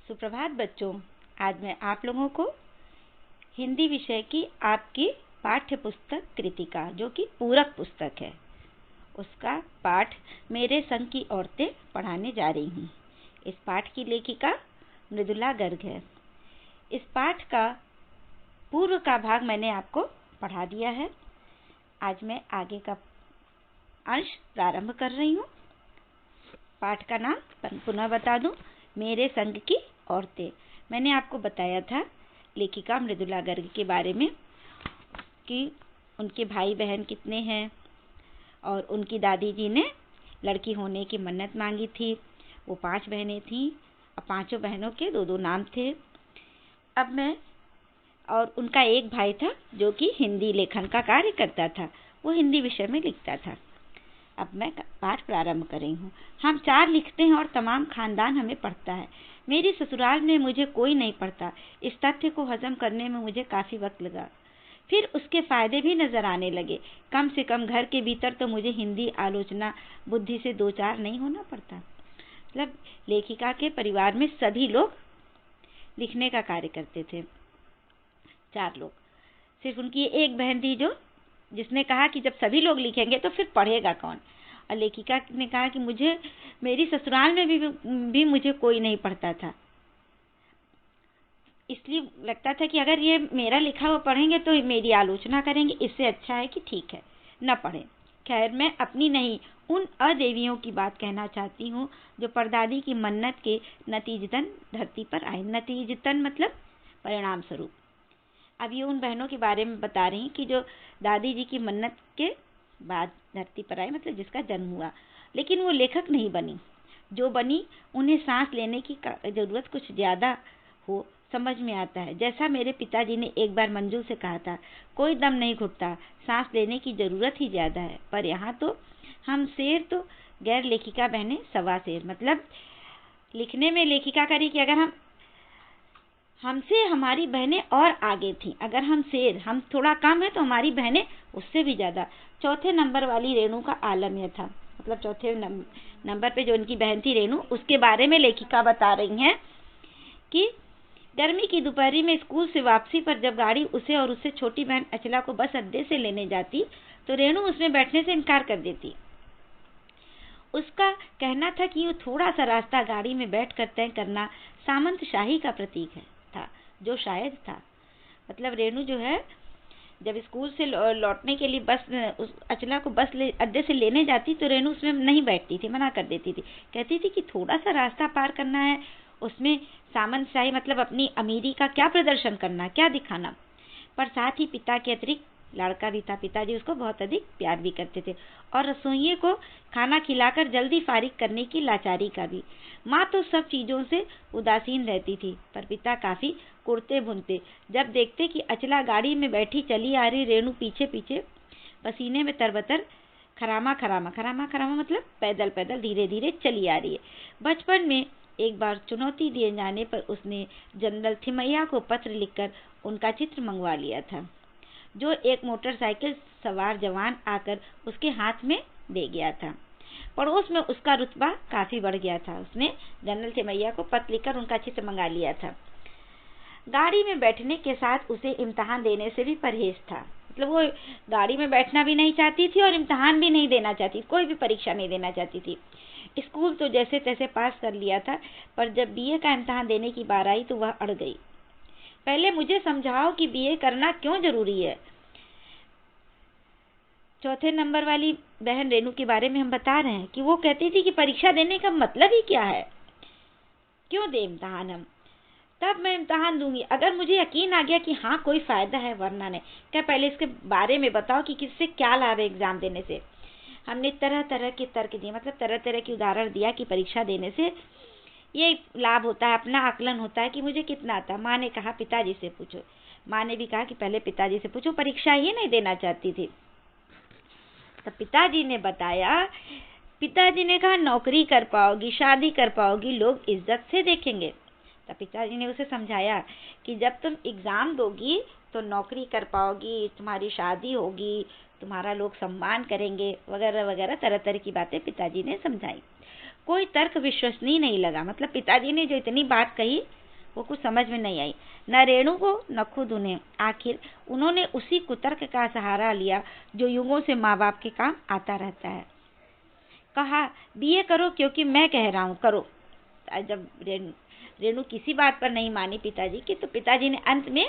सुप्रभात बच्चों। आज मैं आप लोगों को हिंदी विषय की आपकी पाठ्य पुस्तक कृतिका, जो कि पूरक पुस्तक है, उसका पाठ मेरे संग की औरतें पढ़ाने जा रही हूँ। इस पाठ की लेखिका मृदुला गर्ग है। इस पाठ का पूर्व का भाग मैंने आपको पढ़ा दिया है। आज मैं आगे का अंश प्रारंभ कर रही हूँ। पाठ का नाम पुनः बता दूं, मेरे संग की औरतें। मैंने आपको बताया था लेखिका मृदुला गर्ग के बारे में कि उनके भाई बहन कितने हैं और उनकी दादी जी ने लड़की होने की मन्नत मांगी थी। वो 5 बहनें थीं और 5 बहनों के 2-2 नाम थे। अब मैं और उनका एक भाई था जो कि हिंदी लेखन का कार्य करता था, वो हिंदी विषय में लिखता था। अब मैं पाठ प्रारंभ कर रही हूँ। हम 4 लिखते हैं और तमाम खानदान हमें पढ़ता है। मेरी ससुराल में मुझे कोई नहीं पढ़ता। इस तथ्य को हजम करने में मुझे काफी वक्त लगा। फिर उसके फायदे भी नजर आने लगे। कम से कम घर के भीतर तो मुझे हिंदी आलोचना बुद्धि से 2-4 नहीं होना पड़ता। मतलब लेखिका के परिवार में सभी लोग लिखने का कार्य करते थे। 4 लोग। सिर्फ उनकी एक बहन थी जिसने कहा कि जब सभी लोग लिखेंगे तो फिर पढ़ेगा कौन। और लेखिका ने कहा कि मेरी ससुराल में भी मुझे कोई नहीं पढ़ता था, इसलिए लगता था कि अगर ये मेरा लिखा हुआ पढ़ेंगे तो मेरी आलोचना करेंगे, इससे अच्छा है कि ठीक है न पढ़े। खैर, मैं अपनी नहीं उन अदेवियों की बात कहना चाहती हूँ जो परदादी की मन्नत के नतीजतन धरती पर आई। नतीजतन मतलब परिणाम स्वरूप। अब ये उन बहनों के बारे में बता रही कि जो दादी जी की मन्नत के बाद धरती पर आई, मतलब जिसका जन्म हुआ, लेकिन वो लेखक नहीं बनी। जो बनी उन्हें सांस लेने की जरूरत कुछ ज्यादा हो, समझ में आता है। जैसा मेरे पिताजी ने एक बार मंजू से कहा था, कोई दम नहीं घुटता, सांस लेने की जरूरत ही ज्यादा है। पर यहाँ तो हम शेर तो गैर लेखिका बहने सवा शेर। मतलब लिखने में लेखिका करी कि अगर हमसे हमारी बहनें और आगे थीं। अगर हम थोड़ा कम है तो हमारी बहनें उससे भी ज्यादा। 4थे नंबर वाली रेणु का आलम यह था। मतलब 4थे नंबर पे जो उनकी बहन थी रेणु, उसके बारे में लेखिका बता रही हैं कि गर्मी की दोपहरी में स्कूल से वापसी पर जब गाड़ी उसे और उससे छोटी बहन अचला को बस अड्डे से लेने जाती तो रेणु उसमें बैठने से इनकार कर देती। उसका कहना था कि वो थोड़ा सा रास्ता गाड़ी में बैठकर तय करना सामंत शाही का प्रतीक था, जो शायद था। मतलब रेणु जो है, जब स्कूल से लौटने के लिए उस अचला को बस अड्डे से लेने जाती तो रेणु उसमें नहीं बैठती थी, मना कर देती थी। कहती थी कि थोड़ा सा रास्ता पार करना है, उसमें सामंत शाही मतलब अपनी अमीरी का क्या प्रदर्शन करना, क्या दिखाना। पर साथ ही पिता के अतिरिक्त लड़का भी था। पिताजी उसको बहुत अधिक प्यार भी करते थे और रसोइये को खाना खिलाकर जल्दी फारिग करने की लाचारी का भी। माँ तो सब चीजों से उदासीन रहती थी, पर पिता काफी कुड़ते भुनते जब देखते कि अचला गाड़ी में बैठी चली आ रही रेणु पीछे पीछे पसीने में तरबतर खरामा मतलब पैदल पैदल धीरे धीरे चली आ रही है। बचपन में एक बार चुनौती दिए जाने पर उसने जनरल थिमैया को पत्र लिखकर उनका चित्र मंगवा लिया था, जो एक मोटरसाइकिल सवार जवान आकर उसके हाथ में दे गया था। पड़ोस में उसका रुतबा काफी बढ़ गया था। उसने जनरल थिमैया को पत्र लिखकर उनका चित्र मंगा लिया था। गाड़ी में बैठने के साथ उसे इम्तिहान देने से भी परहेज था। मतलब वो गाड़ी में बैठना भी नहीं चाहती थी और इम्तिहान भी नहीं देना चाहती, कोई भी परीक्षा नहीं देना चाहती थी। स्कूल तो जैसे तैसे पास कर लिया था, पर जब बीए का इम्तिहान देने की बार आई तो वह अड़ गई। पहले मुझे समझाओ कि बीए करना क्यों जरूरी है। 4थे नंबर वाली बहन रेणु के बारे में हम बता रहे हैं कि वो कहती थी कि परीक्षा देने का मतलब ही क्या है, क्यों दे इम्तिहान हम, तब मैं इम्तिहान दूंगी अगर मुझे यकीन आ गया कि हाँ कोई फायदा है, वरना नहीं। क्या पहले इसके बारे में बताओ कि किससे क्या लाभ है एग्जाम देने से। हमने तरह तरह के तर्क दिए, मतलब तरह तरह की उदाहरण दिया कि परीक्षा देने से ये लाभ होता है, अपना आकलन होता है कि मुझे कितना आता। माँ ने कहा पिताजी से पूछो। माँ ने भी कहा कि पहले पिताजी से पूछो, परीक्षा ही नहीं देना चाहती थी। तब पिताजी ने बताया, पिताजी ने कहा नौकरी कर पाओगी, शादी कर पाओगी, लोग इज्जत से देखेंगे। तब पिताजी ने उसे समझाया कि जब तुम एग्जाम दोगी तो नौकरी कर पाओगी, तुम्हारी शादी होगी, तुम्हारा लोग सम्मान करेंगे, वगैरह वगैरह तरह तरह की बातें पिताजी ने समझाई। कोई तर्क विश्वसनीय नहीं लगा। मतलब पिताजी ने जो इतनी बात कही वो कुछ समझ में नहीं आई, न रेणु को न खुद उन्हें। आखिर उन्होंने उसी कुतर्क का सहारा लिया जो युगों से माँ बाप के काम आता रहता है। कहा, बीए करो क्योंकि मैं कह रहा हूँ करो। जब रेणु किसी बात पर नहीं मानी पिताजी की, तो पिताजी ने अंत में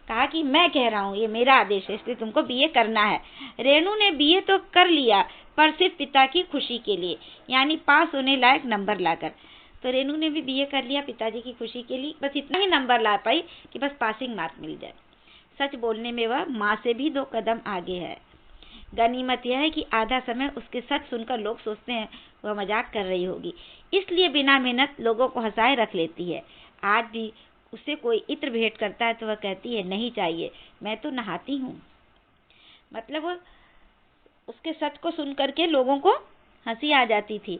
कहा कि मैं कह रहा हूँ, ये मेरा आदेश है, इसलिए तुमको बीए करना है। रेणु ने बीए तो कर लिया, पर सिर्फ पिता की खुशी के लिए, यानी पास होने लायक नंबर लाकर। तो रेणु ने भी बीए कर लिया पिताजी की खुशी के लिए, बस इतना ही नंबर ला पाई कि बस पासिंग मार्क मिल जाए। सच बोलने में वह माँ से भी 2 कदम आगे है। गनीमत यह है कि आधा समय उसके सच सुनकर लोग सोचते हैं वह मजाक कर रही होगी, इसलिए बिना मेहनत लोगों को हंसाए रख लेती है। आज भी उसे कोई इत्र भेंट करता है तो वह कहती है, नहीं चाहिए, मैं तो नहाती हूँ। मतलब उसके सच को सुन करके लोगों को हंसी आ जाती थी।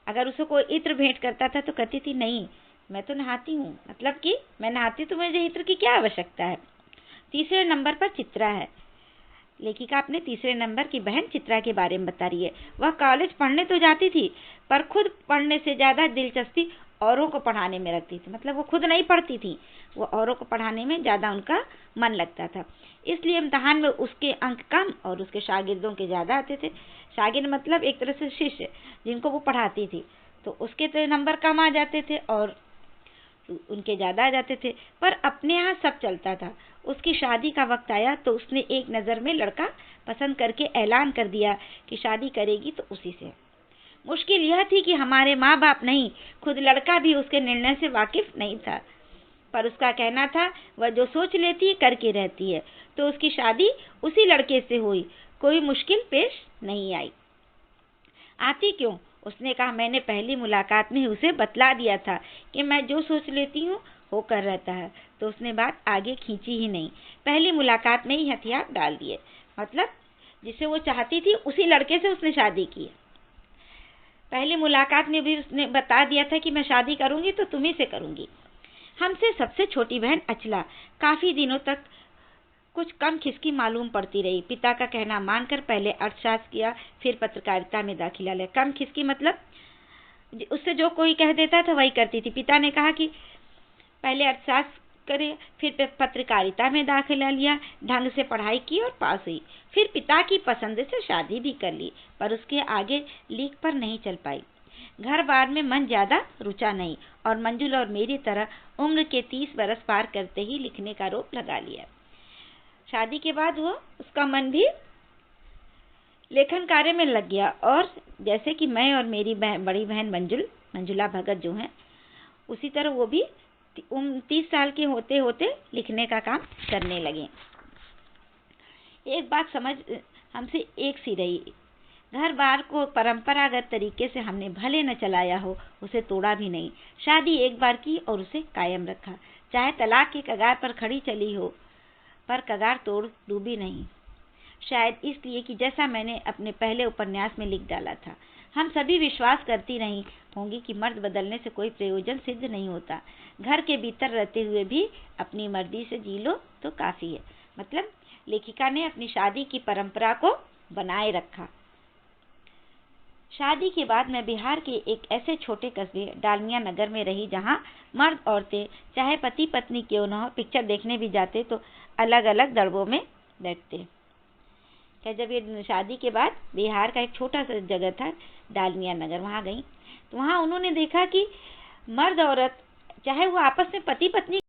अगर उसे कोई इत्र भेंट करता था तो कहती थी, नहीं मैं तो नहाती हूँ, मतलब कि मैं नहाती तो मुझे इत्र की क्या आवश्यकता है। तीसरे नंबर पर चित्रा है। लेखिका अपने तीसरे नंबर की बहन चित्रा के बारे में बता रही है। वह कॉलेज पढ़ने तो जाती थी, पर खुद पढ़ने से ज्यादा दिलचस्पी औरों को पढ़ाने में रखती थी। मतलब वो खुद नहीं पढ़ती थी, वो औरों को पढ़ाने में ज्यादा उनका मन लगता था। इसलिए इम्तिहान में उसके अंक कम और उसके शागिर्दों के ज्यादा आते थे। शागिर्द मतलब एक तरह से शिष्य जिनको वो पढ़ाती थी, तो उसके तो नंबर कम आ जाते थे और उनके ज्यादा आ जाते थे। पर अपने यहाँ सब चलता था। उसकी शादी का वक्त आया तो उसने एक नजर में लड़का पसंद करके ऐलान कर दिया कि शादी करेगी तो उसी से। मुश्किल यह थी कि हमारे माँ बाप नहीं, खुद लड़का भी उसके निर्णय से वाकिफ नहीं था। पर उसका कहना था वह जो सोच लेती है करके रहती है, तो उसकी शादी उसी लड़के से हुई। कोई मुश्किल पेश नहीं आई। आती क्यों? उसने कहा, मैंने पहली मुलाकात में उसे बतला दिया था कि मैं जो सोच लेती हूँ होकर रहता है। तो उसने बात आगे खींची ही नहीं, पहली मुलाकात में ही हथियार डाल दिए। मतलब जिसे वो चाहती थी उसी लड़के से उसने शादी की। पहली मुलाकात में भी उसने बता दिया था कि मैं शादी करूंगी तो तुम्ही से करूंगी। हमसे सबसे छोटी बहन अचला काफी दिनों तक कुछ कम खिसकी मालूम पड़ती रही। पिता का कहना मानकर पहले अर्थशास्त्र किया, फिर पत्रकारिता में दाखिला लिया। कम खिसकी मतलब उससे जो कोई कह देता था वही करती थी। पिता ने कहा कि पहले अर्थशास्त्र करे, फिर पत्रकारिता में दाखिला लिया, ढंग से पढ़ाई की और पास हुई। फिर पिता की पसंद से शादी भी कर ली, पर उसके आगे लीक पर नहीं चल पाई। घर बार में मन ज्यादा रुचा नहीं और मंजुल और मेरी तरह उम्र के 30 बरस पार करते ही लिखने का रोप लगा लिया। शादी के बाद वो उसका मन भी लेखन कार्य में लग गया, और जैसे कि मैं और मेरी बड़ी बहन मंजुला भगत जो हैं, उसी तरह वो भी 30 साल के होते होते लिखने का काम करने लगे। एक बात समझ हमसे एक सी रही, घर बार को परंपरागत तरीके से हमने भले न चलाया हो, उसे तोड़ा भी नहीं। शादी एक बार की और उसे कायम रखा, चाहे तलाक की कगार पर खड़ी चली हो, पर कगार तोड़ डूबी नहीं। शायद इसलिए कि जैसा मैंने अपने पहले उपन्यास में लिख डाला था, हम सभी विश्वास करती रही होंगी कि मर्द बदलने से कोई प्रयोजन सिद्ध नहीं होता। घर के भीतर रहते हुए भी अपनी मर्जी से जी लो तो काफी है। मतलब लेखिका ने अपनी शादी की परंपरा को बनाए रखा। शादी के बाद मैं बिहार के एक ऐसे छोटे कस्बे डालमिया नगर में रही जहां मर्द औरतें चाहे पति पत्नी क्यों न हो, पिक्चर देखने भी जाते तो अलग अलग दड़बों में बैठते। क्या जब ये शादी के बाद बिहार का एक छोटा सा जगह था डालमिया नगर, वहां गई तो वहां उन्होंने देखा कि मर्द औरत चाहे वो आपस में पति पत्नी